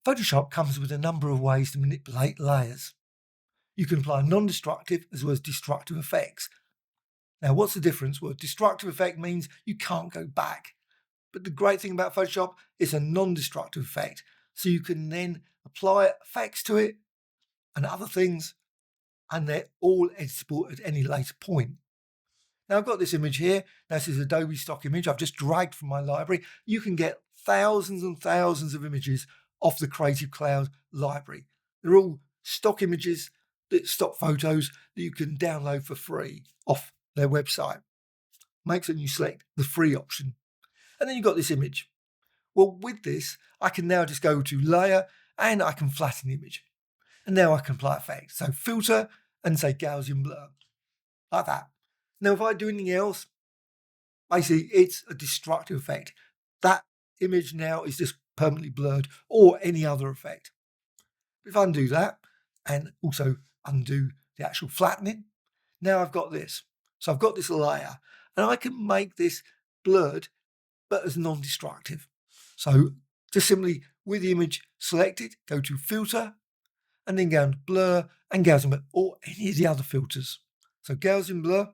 Photoshop comes with a number of ways to manipulate layers. You can apply non-destructive as well as destructive effects. Now, what's the difference? Well, destructive effect means you can't go back. But the great thing about Photoshop is a non-destructive effect. So you can then apply effects to it and other things, and they're all editable at any later point. Now, I've got this image here. Now, this is Adobe stock image I've just dragged from my library. You can get thousands and thousands of images off the Creative Cloud library. They're all stock images, stock photos that you can download for free off their website. Make sure you select the free option. And then you've got this image. Well, with this, I can now just go to layer and I can flatten the image. And now I can apply effects. So filter and say Gaussian blur, like that. Now, if I do anything else, basically it's a destructive effect. That image now is just permanently blurred, or any other effect. If I undo that and also undo the actual flattening, now I've got this. So I've got this layer and I can make this blurred, but as non-destructive. So just simply with the image selected, go to filter and then go to blur and Gaussian blur, or any of the other filters. So Gaussian blur,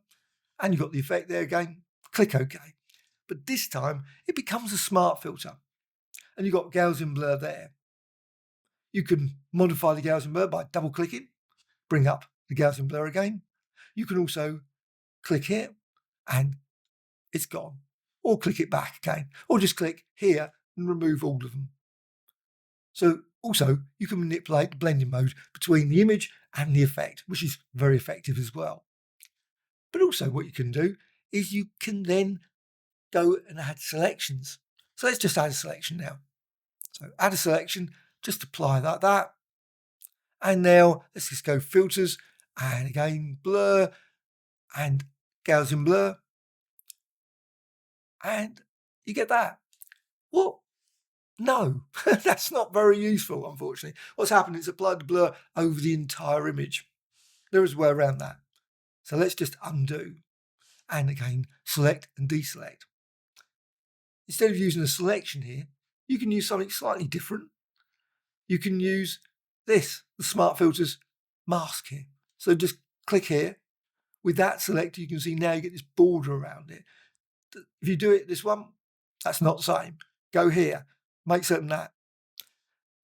and you've got the effect there again, click OK. But this time it becomes a smart filter and you've got Gaussian blur there. You can modify the Gaussian blur by double clicking, bring up the Gaussian blur again. You can also click here and it's gone, or click it back again, or just click here and remove all of them. So also you can manipulate the blending mode between the image and the effect, which is very effective as well. But also what you can do is you can then go and add selections. So let's just add a selection now. So add a selection, just apply like that. And now let's just go filters and again blur and Gaussian blur. And you get that. Well, no, that's not very useful, unfortunately. What's happened is applied the blur over the entire image. There is a way around that. So let's just undo and again select and deselect. Instead of using a selection here, you can use something slightly different. You can use this, the Smart Filters mask here. So just click here. With that selected, you can see now you get this border around it. If you do it this one, that's not the same. Go here, make certain that.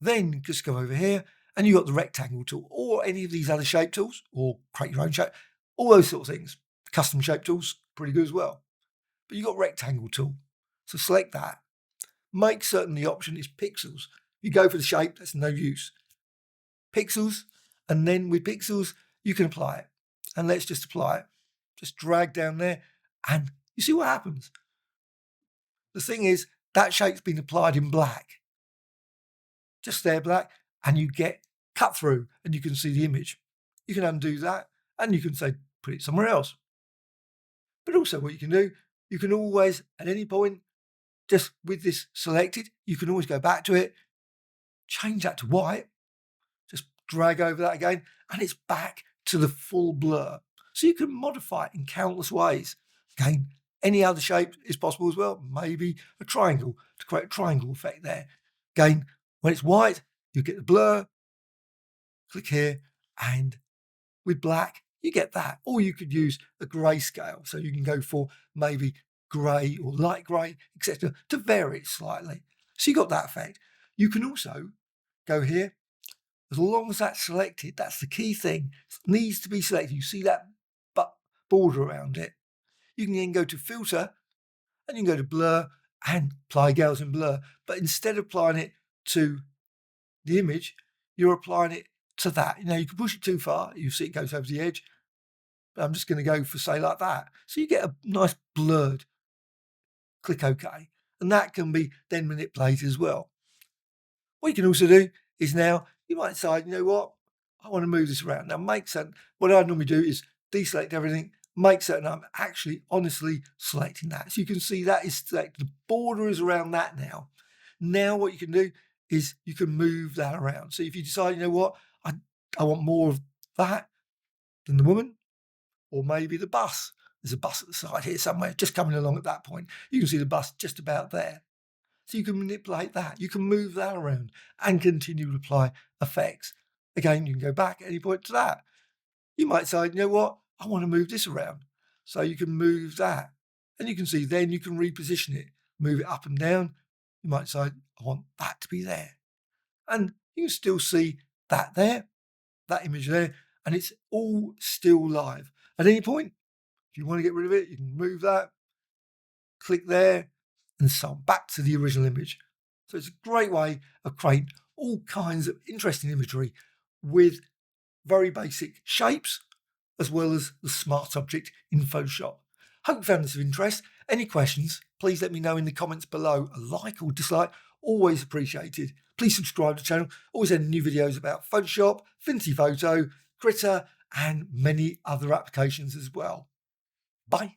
Then just go over here and you've got the rectangle tool or any of these other shape tools, or create your own shape, all those sort of things. Custom shape tools, pretty good as well. But you've got rectangle tool. So select that. Make certain the option is pixels. You go for the shape, that's no use. Pixels, and then with pixels, you can apply it. And let's just apply it. Just drag down there and you see what happens. The thing is, that shape's been applied in black. Just there, black, and you get cut through and you can see the image. You can undo that and you can say, put it somewhere else. But also what you can do, you can always, at any point, just with this selected, you can always go back to it, change that to white, just drag over that again, and it's back to the full blur. So you can modify it in countless ways. Again, any other shape is possible as well. Maybe a triangle to create a triangle effect there. Again, when it's white, you get the blur. Click here, and with black, you get that. Or you could use a grayscale. So you can go for maybe grey or light grey, etc., to vary it slightly. So you got that effect. You can also go here. As long as that's selected, that's the key thing. It needs to be selected. You see that border around it. You can then go to filter and you can go to blur and apply Gaussian blur. But instead of applying it to the image, you're applying it to that. You know, you can push it too far. You see it goes over the edge. But I'm just going to go for, say, like that. So you get a nice blurred. Click OK. And that can be then manipulated as well. What you can also do is now you might decide, you know what, I want to move this around. Now make certain, what I normally do is deselect everything, make certain I'm actually honestly selecting that. So you can see that is selected. The border is around that now. Now what you can do is you can move that around. So if you decide, you know what, I want more of that than the woman, or maybe the bus. There's a bus at the side here somewhere, just coming along at that point. You can see the bus just about there. So you can manipulate that. You can move that around and continue to apply effects. Again, you can go back at any point to that. You might say, you know what? I want to move this around. So you can move that. And you can see then you can reposition it, move it up and down. You might say, I want that to be there. And you can still see that there, that image there, and it's all still live. At any point, if you want to get rid of it, you can move that, click there, and so on, back to the original image. So it's a great way of creating all kinds of interesting imagery with very basic shapes, as well as the smart object in Photoshop. Hope you found this of interest. Any questions, please let me know in the comments below. A like or dislike, always appreciated. Please subscribe to the channel. Always have new videos about Photoshop, Affinity Photo, Krita, and many other applications as well. Bye.